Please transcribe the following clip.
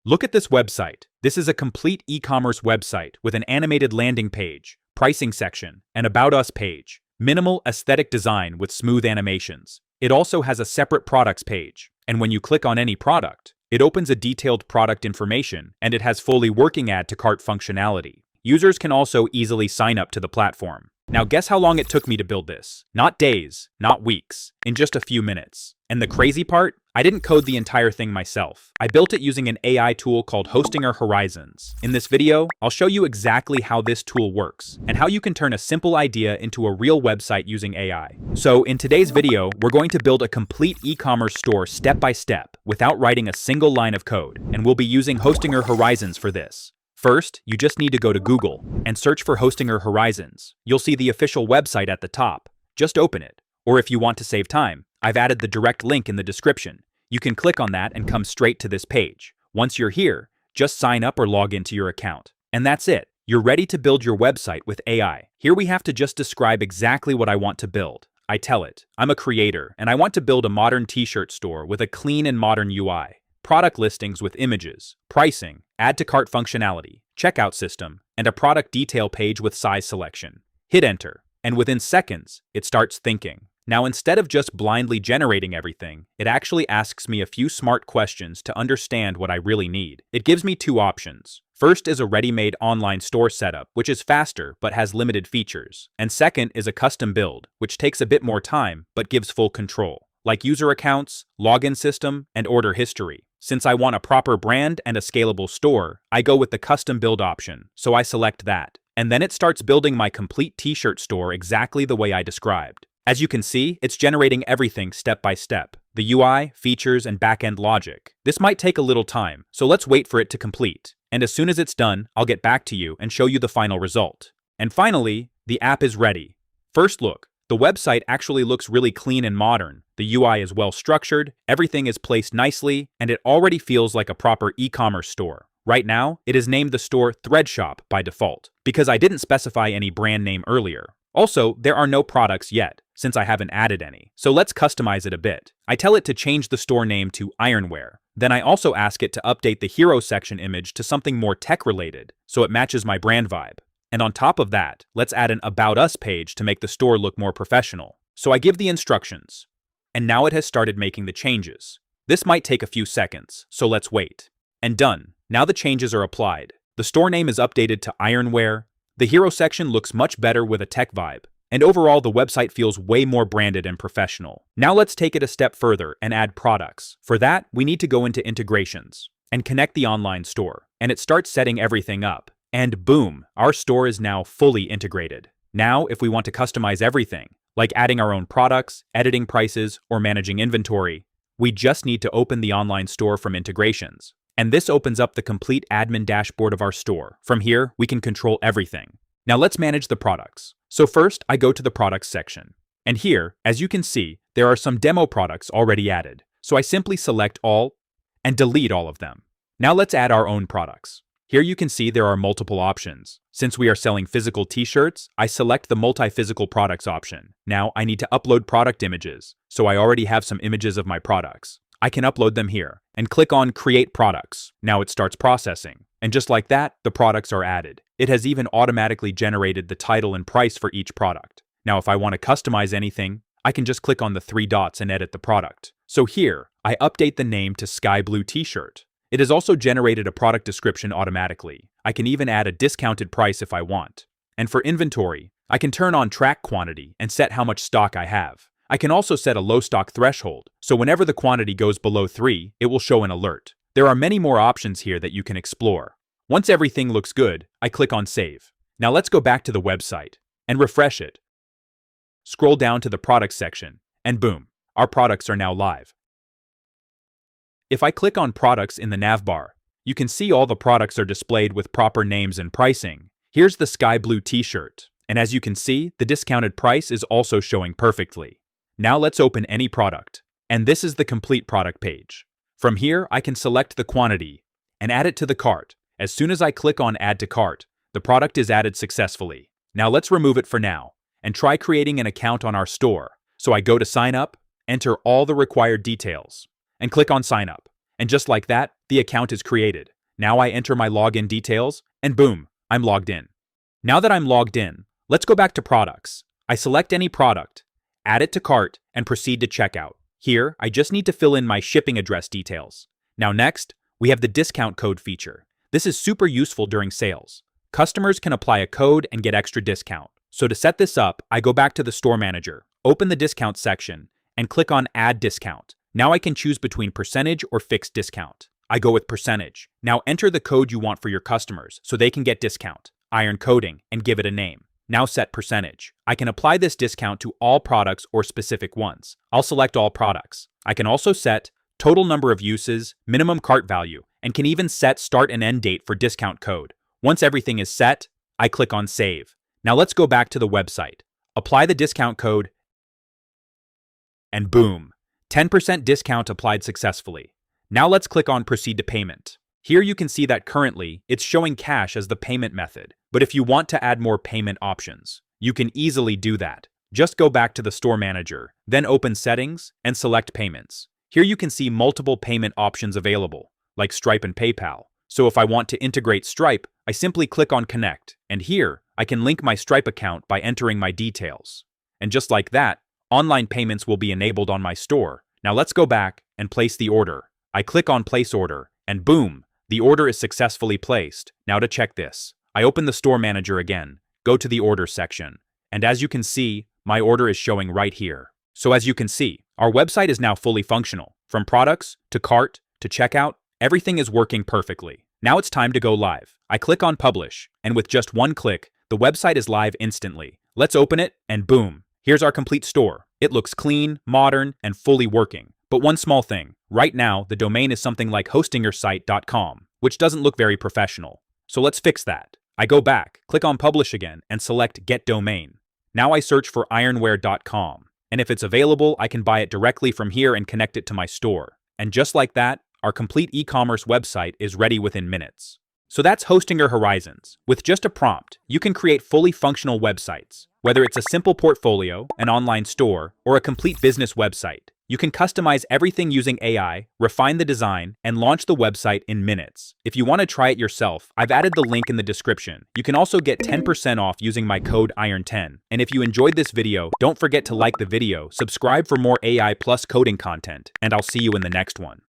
Look at this website. This is a complete e-commerce website with an animated landing page, pricing section, and About Us page. Minimal aesthetic design with smooth animations. It also has a separate products page, and when you click on any product, it opens a detailed product information, and it has fully working add to cart functionality. Users can also easily sign up to the platform. Now guess how long it took me to build this? Not days, not weeks, in just a few minutes. And the crazy part? I didn't code the entire thing myself. I built it using an AI tool called Hostinger Horizons. In this video, I'll show you exactly how this tool works and how you can turn a simple idea into a real website using AI. So in today's video, we're going to build a complete e-commerce store step by step without writing a single line of code, and we'll be using Hostinger Horizons for this. First, you just need to go to Google and search for Hostinger Horizons. You'll see the official website at the top. Just open it. Or if you want to save time, I've added the direct link in the description. You can click on that and come straight to this page. Once you're here, just sign up or log into your account. And that's it. You're ready to build your website with AI. Here we have to just describe exactly what I want to build. I tell it, I'm a creator and I want to build a modern t-shirt store with a clean and modern UI. Product listings with images, pricing, add to cart functionality, checkout system, and a product detail page with size selection. Hit enter, and within seconds, it starts thinking. Now instead of just blindly generating everything, it actually asks me a few smart questions to understand what I really need. It gives me two options. First is a ready-made online store setup, which is faster but has limited features. And second is a custom build, which takes a bit more time but gives full control, like user accounts, login system, and order history. Since I want a proper brand and a scalable store, I go with the custom build option, so I select that. And then it starts building my complete t-shirt store exactly the way I described. As you can see, it's generating everything step by step. The UI, features, and backend logic. This might take a little time, so let's wait for it to complete. And as soon as it's done, I'll get back to you and show you the final result. And finally, the app is ready. First look. The website actually looks really clean and modern. The UI is well structured, everything is placed nicely, and it already feels like a proper e-commerce store. Right now, it is named the store Threadshop by default, because I didn't specify any brand name earlier. Also, there are no products yet, since I haven't added any. So let's customize it a bit. I tell it to change the store name to Ironwear. Then I also ask it to update the hero section image to something more tech-related, so it matches my brand vibe. And on top of that, let's add an About Us page to make the store look more professional. So I give the instructions. And now it has started making the changes. This might take a few seconds, so let's wait. And done. Now the changes are applied. The store name is updated to Ironwear. The hero section looks much better with a tech vibe. And overall, the website feels way more branded and professional. Now let's take it a step further and add products. For that, we need to go into integrations and connect the online store. And it starts setting everything up. And boom, our store is now fully integrated. Now, if we want to customize everything, like adding our own products, editing prices, or managing inventory, we just need to open the online store from integrations. And this opens up the complete admin dashboard of our store. From here, we can control everything. Now let's manage the products. So first, I go to the products section. And here, as you can see, there are some demo products already added. So I simply select all and delete all of them. Now let's add our own products. Here you can see there are multiple options. Since we are selling physical t-shirts, I select the multi-physical products option. Now I need to upload product images, so I already have some images of my products. I can upload them here and click on Create Products. Now it starts processing. And just like that, the products are added. It has even automatically generated the title and price for each product. Now if I want to customize anything, I can just click on the three dots and edit the product. So here, I update the name to Sky Blue T-shirt. It has also generated a product description automatically. I can even add a discounted price if I want. And for inventory, I can turn on track quantity and set how much stock I have. I can also set a low stock threshold, so whenever the quantity goes below 3, it will show an alert. There are many more options here that you can explore. Once everything looks good, I click on Save. Now let's go back to the website and refresh it. Scroll down to the products section, and boom, our products are now live. If I click on products in the navbar, you can see all the products are displayed with proper names and pricing. Here's the sky blue t-shirt, and as you can see, the discounted price is also showing perfectly. Now let's open any product, and this is the complete product page. From here, I can select the quantity and add it to the cart. As soon as I click on Add to Cart, the product is added successfully. Now let's remove it for now and try creating an account on our store. So I go to Sign Up, enter all the required details, and click on Sign Up. And just like that, the account is created. Now I enter my login details, and boom, I'm logged in. Now that I'm logged in, let's go back to products. I select any product, add it to cart, and proceed to checkout. Here, I just need to fill in my shipping address details. Now next, we have the discount code feature. This is super useful during sales. Customers can apply a code and get extra discount. So to set this up, I go back to the store manager, open the discount section, and click on Add Discount. Now I can choose between percentage or fixed discount. I go with percentage. Now enter the code you want for your customers so they can get discount. Iron coding and give it a name. Now set percentage. I can apply this discount to all products or specific ones. I'll select all products. I can also set total number of uses, minimum cart value, and can even set start and end date for discount code. Once everything is set, I click on Save. Now let's go back to the website. Apply the discount code, and boom, 10% discount applied successfully. Now let's click on Proceed to Payment. Here you can see that currently, it's showing cash as the payment method. But if you want to add more payment options, you can easily do that. Just go back to the store manager, then open Settings and select Payments. Here you can see multiple payment options available, like Stripe and PayPal. So if I want to integrate Stripe, I simply click on Connect, and here, I can link my Stripe account by entering my details. And just like that, online payments will be enabled on my store. Now let's go back and place the order. I click on Place Order, and boom, the order is successfully placed. Now to check this, I open the store manager again, go to the order section, and as you can see, my order is showing right here. So as you can see, our website is now fully functional. From products, to cart, to checkout, everything is working perfectly. Now it's time to go live. I click on Publish, and with just one click, the website is live instantly. Let's open it, and boom, here's our complete store. It looks clean, modern, and fully working. But one small thing, right now the domain is something like hostingyoursite.com, which doesn't look very professional. So let's fix that. I go back, click on Publish again, and select Get Domain. Now I search for ironwear.com, and if it's available, I can buy it directly from here and connect it to my store. And just like that, our complete e-commerce website is ready within minutes. So that's hosting your horizons. With just a prompt, you can create fully functional websites. Whether it's a simple portfolio, an online store, or a complete business website, you can customize everything using AI, refine the design, and launch the website in minutes. If you want to try it yourself, I've added the link in the description. You can also get 10% off using my code IRON10. And if you enjoyed this video, don't forget to like the video, subscribe for more AI plus coding content, and I'll see you in the next one.